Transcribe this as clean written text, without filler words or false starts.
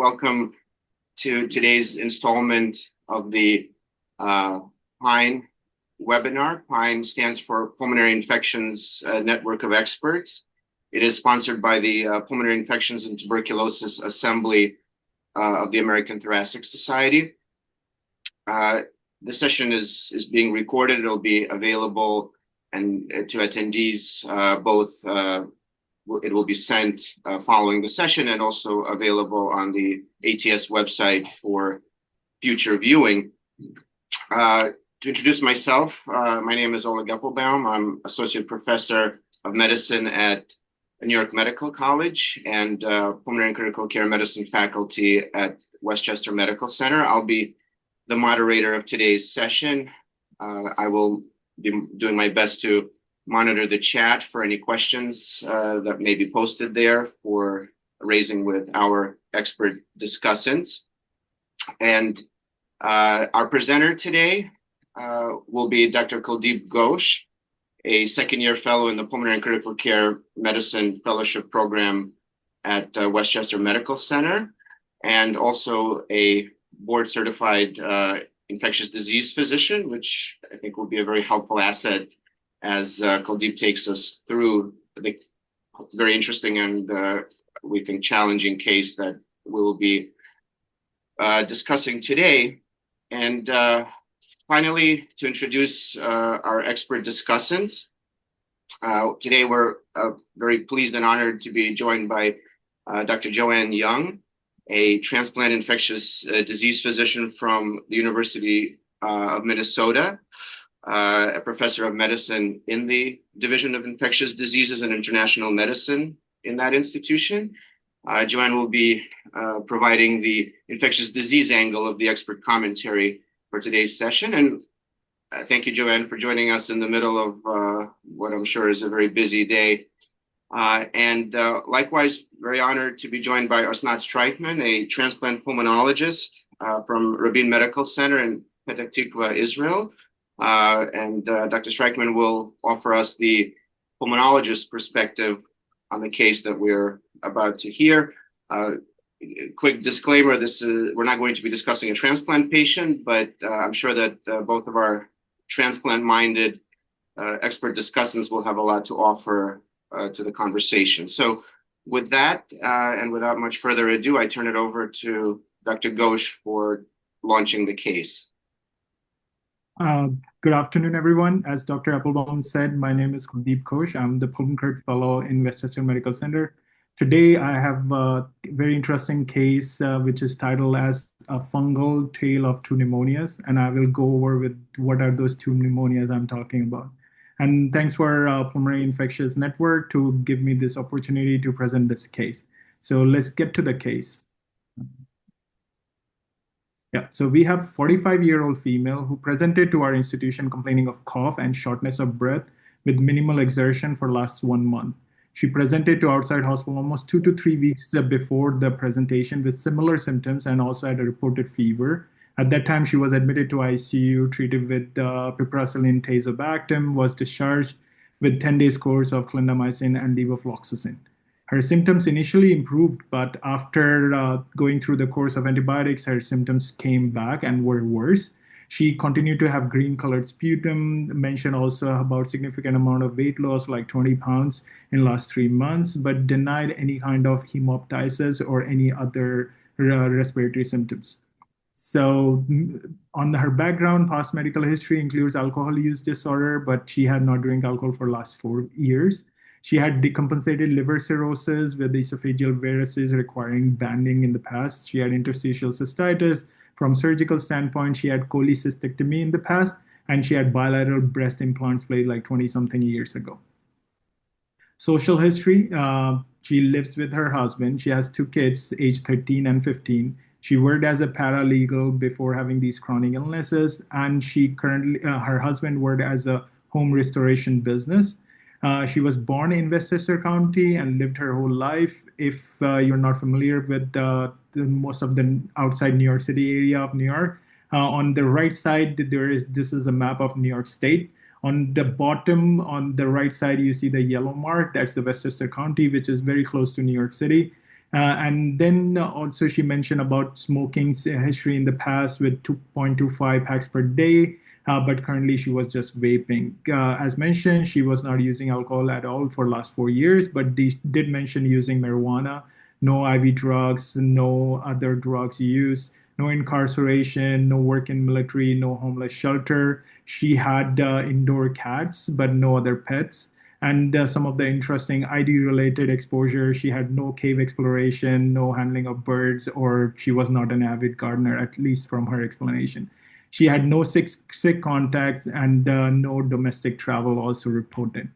welcome to today's installment of the PINE webinar. PINE stands for Pulmonary Infections Network of Experts. It is sponsored by the Pulmonary Infections and Tuberculosis Assembly of the American Thoracic Society. The session is being recorded. It'll be available and to attendees both. It will be sent following the session and also available on the ATS website for future viewing. To introduce myself, my name is Oleg Epelbaum. I'm Associate Professor of Medicine at New York Medical College and Pulmonary and Critical Care Medicine faculty at Westchester Medical Center. I'll be the moderator of today's session. I will be doing my best to monitor the chat for any questions that may be posted there for raising with our expert discussants. And our presenter today will be Dr. Kuldeep Ghosh, a second-year fellow in the Pulmonary and Critical Care Medicine Fellowship Program at Westchester Medical Center, and also a board-certified infectious disease physician, which I think will be a very helpful asset as Kuldeep takes us through the very interesting and we think challenging case that we'll be discussing today. And finally, to introduce our expert discussants. Today we're very pleased and honored to be joined by Dr. Joanne Young, a transplant infectious disease physician from the University of Minnesota, a professor of medicine in the Division of Infectious Diseases and International Medicine in that institution. Joanne will be providing the infectious disease angle of the expert commentary for today's session. And thank you, Joanne, for joining us in the middle of what I'm sure is a very busy day. And likewise, very honored to be joined by Osnat Straichman, a transplant pulmonologist from Rabin Medical Center in Petah Tikva, Israel. And Dr. Straichman will offer us the pulmonologist perspective on the case that we're about to hear. Quick disclaimer, we're not going to be discussing a transplant patient, but I'm sure that both of our transplant-minded expert discussants will have a lot to offer to the conversation. So with that, and without much further ado, I turn it over to Dr. Ghosh for launching the case. Good afternoon, everyone. As Dr. Epelbaum said, my name is Kuldeep Ghosh. I'm the Pulmonary Fellow in Westchester Medical Center. Today, I have a very interesting case, which is titled as A Fungal Tale of Two Pneumonias, and I will go over with what are those two pneumonias I'm talking about. And thanks for Pulmonary Infectious Network to give me this opportunity to present this case. So let's get to the case. Yeah, so we have a 45-year-old female who presented to our institution complaining of cough and shortness of breath with minimal exertion for last 1 month. She presented to outside hospital almost 2 to 3 weeks before the presentation with similar symptoms and also had a reported fever. At that time, she was admitted to ICU, treated with piperacillin tazobactam, was discharged with 10 days course of clindamycin and levofloxacin. Her symptoms initially improved, but after going through the course of antibiotics, her symptoms came back and were worse. She continued to have green-colored sputum, mentioned also about significant amount of weight loss, like 20 pounds in last 3 months, but denied any kind of hemoptysis or any other respiratory symptoms. So on her background, past medical history includes alcohol use disorder, but she had not drank alcohol for the last 4 years. She had decompensated liver cirrhosis with esophageal varices requiring banding in the past. She had interstitial cystitis. From surgical standpoint, she had cholecystectomy in the past, and she had bilateral breast implants placed like 20-something years ago. Social history, she lives with her husband. She has 2 kids, aged 13 and 15. She worked as a paralegal before having these chronic illnesses, and she currently, her husband worked as a home restoration business. She was born in Westchester County and lived her whole life. If you're not familiar with most of the outside New York City area of New York, on the right side, this is a map of New York State. On the bottom, on the right side, you see the yellow mark. That's the Westchester County, which is very close to New York City. And then also she mentioned about smoking history in the past with 2.25 packs per day, but currently she was just vaping. As mentioned, she was not using alcohol at all for last 4 years, but did mention using marijuana, no IV drugs, no other drugs used, no incarceration, no work in military, no homeless shelter. She had indoor cats, but no other pets. And some of the interesting ID related exposure, she had no cave exploration, no handling of birds, or she was not an avid gardener, at least from her explanation. She had no sick contacts and no domestic travel also reported.